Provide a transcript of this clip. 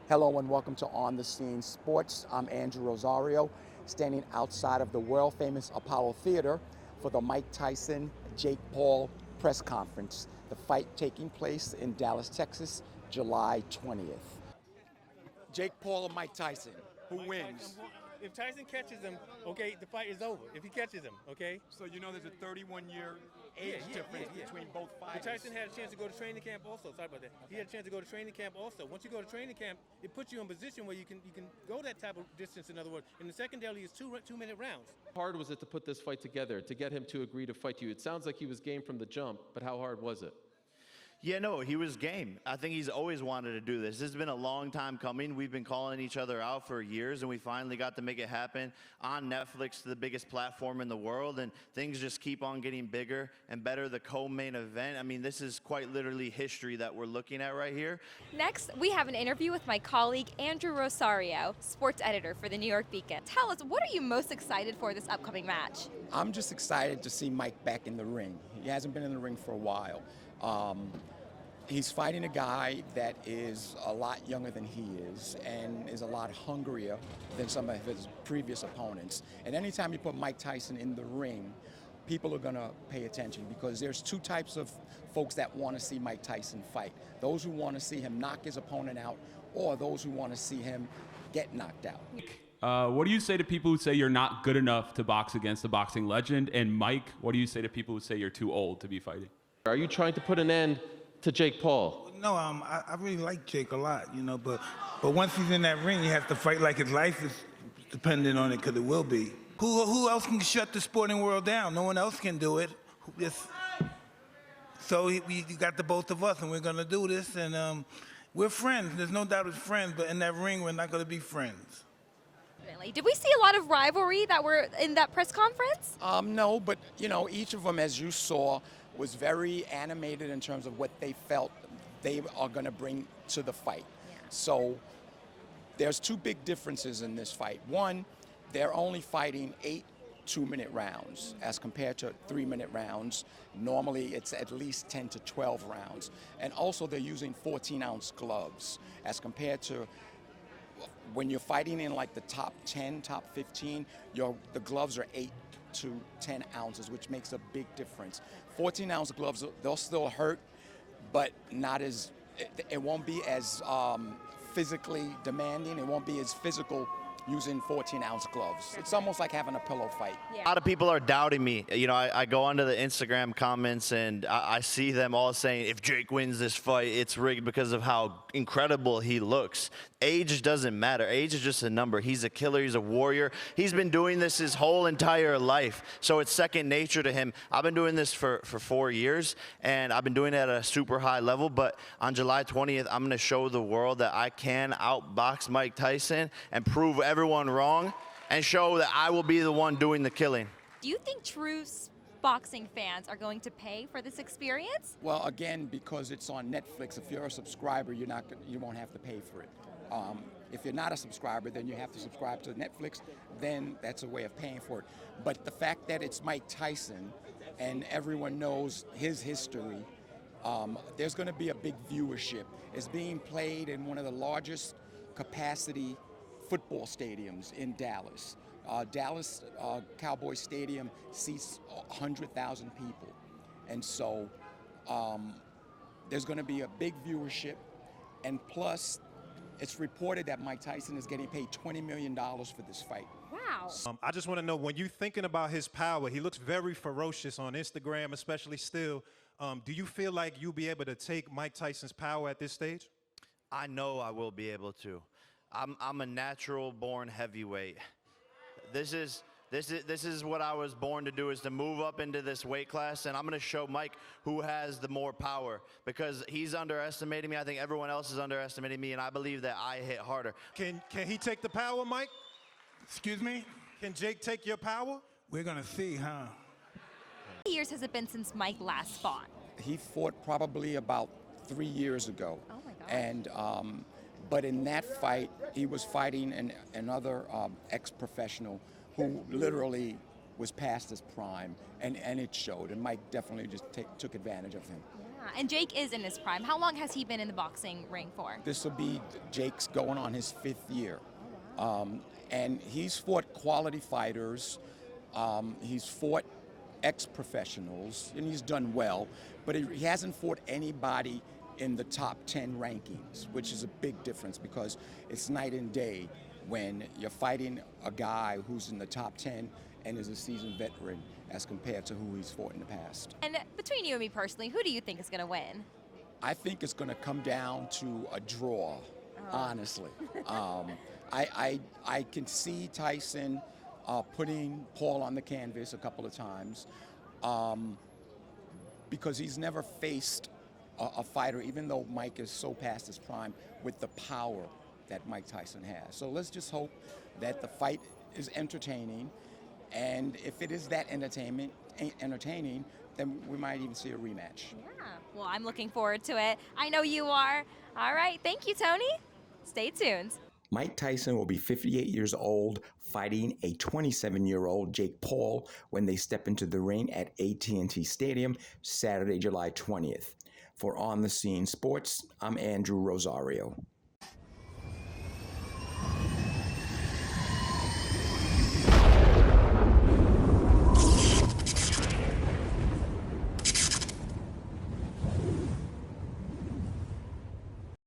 Hello and welcome to On the Scene Sports. I'm Andrew Rosario, standing outside of the world-famous Apollo Theater for the Mike Tyson, Jake Paul press conference. The fight taking place in Dallas, Texas, July 20th. Jake Paul or Mike Tyson, who wins? If Tyson catches him, okay, the fight is over. If he catches him, okay? So you know there's a 31-year age difference between both fighters. But Tyson had a chance to go to training camp also. Sorry about that. He had a chance to go to training camp also. Once you go to training camp, it puts you in a position where you can go that type of distance, in other words. And the secondary is two-minute rounds. How hard was it to put this fight together, to get him to agree to fight you? It sounds like he was game from the jump, but how hard was it? Yeah, no, he was game. I think he's always wanted to do this. This has been a long time coming. We've been calling each other out for years, and we finally got to make it happen on Netflix, the biggest platform in the world, and things just keep on getting bigger and better. The co-main event, I mean, this is quite literally history that we're looking at right here. Next, we have an interview with my colleague, Andrew Rosario, sports editor for the New York Beacon. Tell us, what are you most excited for this upcoming match? I'm just excited to see Mike back in the ring. He hasn't been in the ring for a while. He's fighting a guy that is a lot younger than he is and is a lot hungrier than some of his previous opponents. And anytime you put Mike Tyson in the ring, people are going to pay attention because there's two types of folks that want to see Mike Tyson fight. Those who want to see him knock his opponent out, or those who want to see him get knocked out. What do you say to people who say you're not good enough to box against a boxing legend? And Mike, what do you say to people who say you're too old to be fighting? Are you trying to put an end to Jake Paul? No, I really like Jake a lot, you know, but once he's in that ring, he has to fight like his life is dependent on it, because it will be. Who else can shut the sporting world down? No one else can do it. So we got the both of us, and we're gonna do this, and we're friends. There's no doubt we're friends, but in that ring, we're not gonna be friends. Did we see a lot of rivalry that were in that press conference? No, but you know, each of them, as you saw, was very animated in terms of what they felt they are going to bring to the fight. Yeah. So there's two big differences in this fight. One, they're only fighting 8 two-minute rounds as compared to 3-minute rounds. Normally it's at least 10 to 12 rounds. And also they're using 14-ounce gloves as compared to when you're fighting in like the top 10, top 15, the gloves are 8 to 10 ounces, which makes a big difference. 14-ounce gloves, they'll still hurt, but not as, it won't be as physically demanding. It won't be as physical using 14-ounce gloves. It's almost like having a pillow fight. Yeah. A lot of people are doubting me. You know, I go onto the Instagram comments and I see them all saying, if Jake wins this fight, it's rigged because of how incredible he looks. Age doesn't matter. Age is just a number. He's a killer. He's a warrior. He's been doing this his whole entire life, so it's second nature to him. I've been doing this for 4 years, and I've been doing it at a super high level, but on July 20th, I'm going to show the world that I can outbox Mike Tyson and prove everyone wrong and show that I will be the one doing the killing. Do you think true boxing fans are going to pay for this experience? Well, again, because it's on Netflix, if you're a subscriber, you won't have to pay for it. If you're not a subscriber, then you have to subscribe to Netflix. Then that's a way of paying for it. But the fact that it's Mike Tyson and everyone knows his history, there's going to be a big viewership. It's being played in one of the largest capacity football stadiums in Dallas. Dallas Cowboy Stadium seats 100,000 people. And so there's going to be a big viewership. And plus, it's reported that Mike Tyson is getting paid $20 million for this fight. Wow. I just want to know, when you're thinking about his power, he looks very ferocious on Instagram, especially still. Do you feel like you'll be able to take Mike Tyson's power at this stage? I know I will be able to. I'm a natural-born heavyweight. This is what I was born to do, is to move up into this weight class, and I'm going to show Mike who has the more power, because he's underestimating me. I think everyone else is underestimating me, and I believe that I hit harder. Can he take the power, Mike? Excuse me? Can Jake take your power? We're gonna see, huh? How many years has it been since Mike last fought? He fought probably about 3 years ago. Oh my God. And but in that fight, he was fighting another ex-professional who literally was past his prime, and it showed. And Mike definitely just took advantage of him. Yeah. And Jake is in his prime. How long has he been in the boxing ring for? This will be Jake's going on his 5th year. And he's fought quality fighters. He's fought ex-professionals, and he's done well. But he hasn't fought anybody in the top 10 rankings, which is a big difference because it's night and day when you're fighting a guy who's in the top 10 and is a seasoned veteran as compared to who he's fought in the past. And between you and me personally, who do you think is going to win? I think it's going to come down to a draw, honestly. I can see Tyson putting Paul on the canvas a couple of times because he's never faced a fighter, even though Mike is so past his prime, with the power that Mike Tyson has. So let's just hope that the fight is entertaining, and if it is that entertaining, then we might even see a rematch. Yeah, well, I'm looking forward to it. I know you are. All right, thank you, Tony. Stay tuned. Mike Tyson will be 58 years old, fighting a 27-year-old Jake Paul when they step into the ring at AT&T Stadium Saturday, July 20th. For On the Scene Sports, I'm Andrew Rosario.